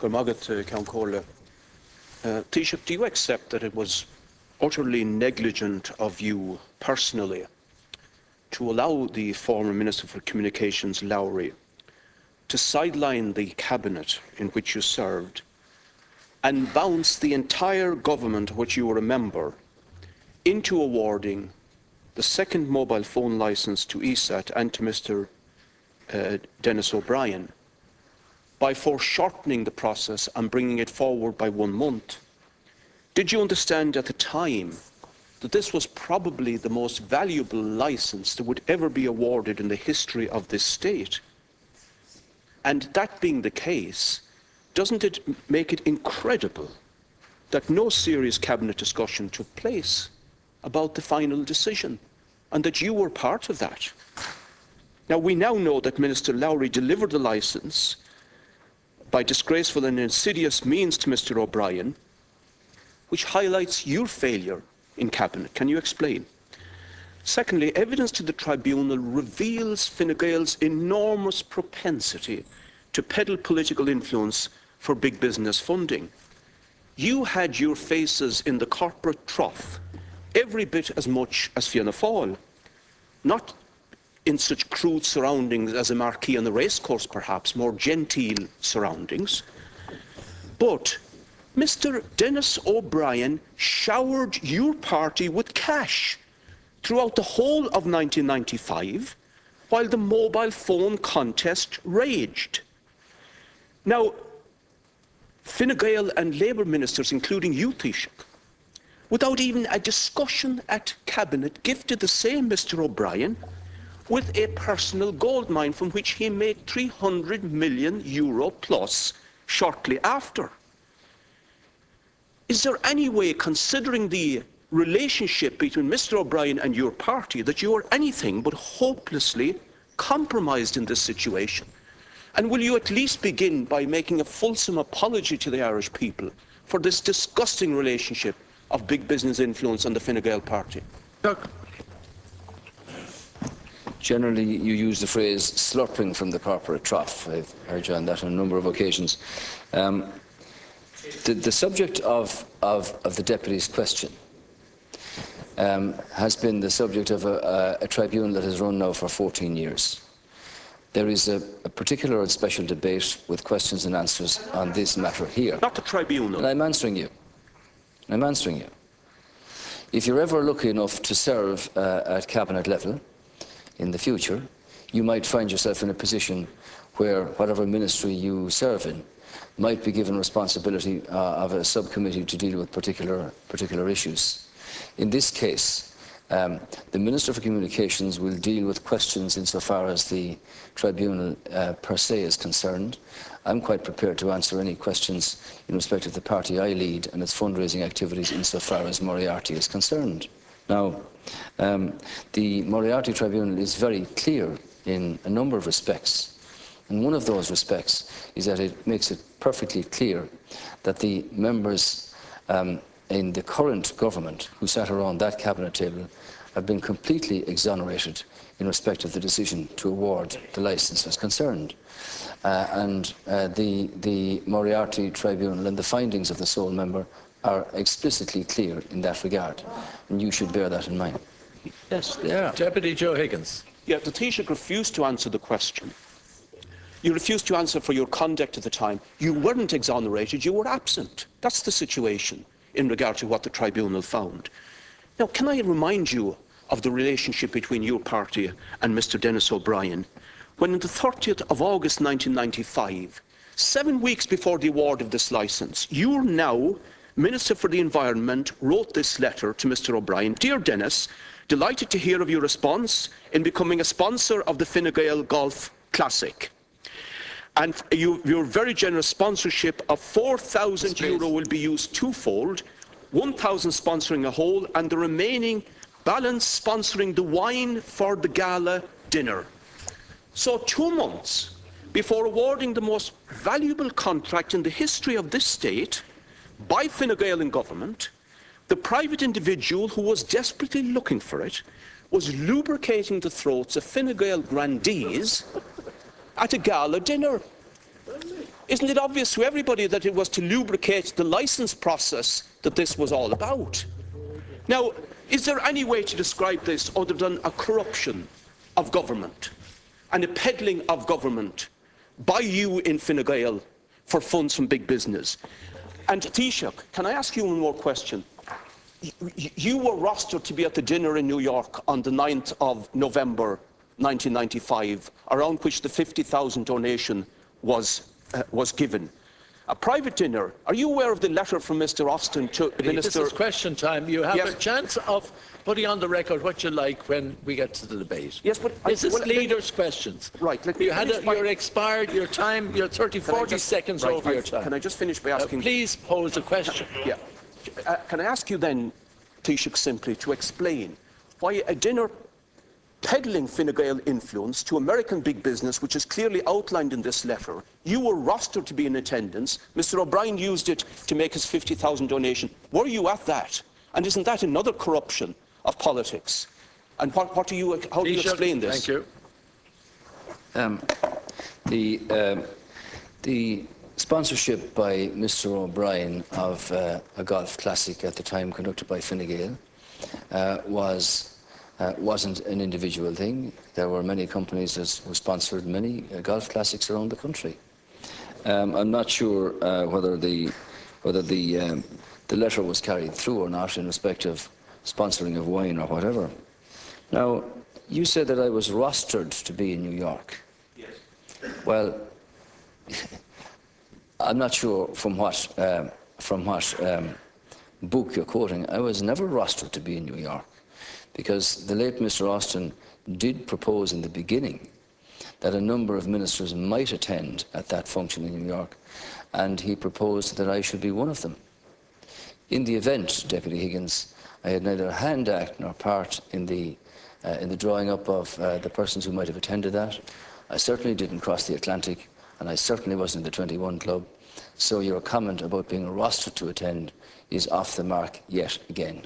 Taoiseach, do you accept that it was utterly negligent of you personally to allow the former Minister for Communications, Lowry, to sideline the cabinet in which you served and bounce the entire government of which you were a member into awarding the second mobile phone licence to ESAT and to Mr. Denis O'Brien by foreshortening the process and bringing it forward by 1 month? Did you understand at the time that this was probably the most valuable licence that would ever be awarded in the history of this state? And that being the case, doesn't it make it incredible that no serious cabinet discussion took place about the final decision and that you were part of that? Now, we now know that Minister Lowry delivered the licence by disgraceful and insidious means to Mr. O'Brien, which highlights your failure in cabinet. Can you explain? Secondly, evidence to the tribunal reveals Fine Gael's enormous propensity to peddle political influence for big business funding. You had your faces in the corporate trough every bit as much as Fianna Fáil, not in such crude surroundings as a marquee on the racecourse, perhaps, more genteel surroundings. But Mr. Denis O'Brien showered your party with cash throughout the whole of 1995, while the mobile phone contest raged. Now, Fine Gael and Labour ministers, including you, Taoiseach, without even a discussion at Cabinet, gifted the same Mr. O'Brien with a personal goldmine from which he made €300 million plus shortly after. Is there any way, considering the relationship between Mr. O'Brien and your party, that you are anything but hopelessly compromised in this situation? And will you at least begin by making a fulsome apology to the Irish people for this disgusting relationship of big business influence on the Fine Gael party? Generally, you use the phrase slurping from the corporate trough. I've heard you on that on a number of occasions. The subject of the Deputy's question has been the subject of a tribunal that has run now for 14 years. There is a particular and special debate with questions and answers on this matter here. Not the tribunal. And I'm answering you. I'm answering you. If you're ever lucky enough to serve at cabinet level in the future, you might find yourself in a position where whatever ministry you serve in might be given responsibility of a subcommittee to deal with particular issues. In this case, the Minister for Communications will deal with questions insofar as the tribunal per se is concerned. I'm quite prepared to answer any questions in respect of the party I lead and its fundraising activities insofar as Moriarty is concerned. Now, the Moriarty Tribunal is very clear in a number of respects. And one of those respects is that it makes it perfectly clear that the members in the current government who sat around that cabinet table have been completely exonerated in respect of the decision to award the licence as concerned. The Moriarty Tribunal and the findings of the sole member are explicitly clear in that regard, and you should bear that in mind. Yes, they are. Deputy Joe Higgins. Yeah, the Taoiseach refused to answer the question. You refused to answer for your conduct at the time. You weren't exonerated, you were absent. That's the situation in regard to what the tribunal found. Now, can I remind you of the relationship between your party and Mr. Denis O'Brien, when on the 30th of August 1995, 7 weeks before the award of this licence, you now Minister for the Environment wrote this letter to Mr. O'Brien. Dear Denis, delighted to hear of your response in becoming a sponsor of the Fine Gael Golf Classic. And your very generous sponsorship of €4,000 will be used twofold, 1,000 sponsoring a hole and the remaining balance sponsoring the wine for the gala dinner. So 2 months before awarding the most valuable contract in the history of this state by Fine Gael in government, the private individual who was desperately looking for it was lubricating the throats of Fine Gael grandees at a gala dinner. isn't it obvious to everybody that it was to lubricate the licence process that this was all about? Now, is there any way to describe this other than a corruption of government and a peddling of government by you in Fine Gael for funds from big business? And Taoiseach, can I ask you one more question? You were rostered to be at the dinner in New York on the 9th of November 1995, around which the 50,000 donation was given. A private dinner. Are you aware of the letter from Mr. Austin to the Minister? This is question time. You have Yes. a chance of putting on the record what you like when we get to the debate. Yes, but this is leaders' questions. Right. Let me You're expired. Your time. You're 40 seconds right, over your time. Can I just finish by asking? Please pose a question. Yeah. Can I ask you then, Taoiseach, simply to explain why a dinner peddling Fine Gael influence to American big business, which is clearly outlined in this letter, you were rostered to be in attendance. Mr. O'Brien used it to make his 50,000 donation. Were you at that? And isn't that another corruption of politics? And how do you explain this? Thank you. The sponsorship by Mr. O'Brien of a golf classic at the time conducted by Fine Gael wasn't an individual thing. There were many companies that who sponsored many golf classics around the country. I'm not sure whether the letter was carried through or not in respect of sponsoring of wine or whatever. Now, you said that I was rostered to be in New York. Yes. Well, I'm not sure from what book you're quoting. I was never rostered to be in New York, because the late Mr. Austin did propose in the beginning that a number of ministers might attend at that function in New York, and he proposed that I should be one of them. In the event, Deputy Higgins, I had neither hand act nor part in the drawing up of the persons who might have attended that. I certainly didn't cross the Atlantic, and I certainly wasn't in the 21 Club. So your comment about being rostered to attend is off the mark yet again.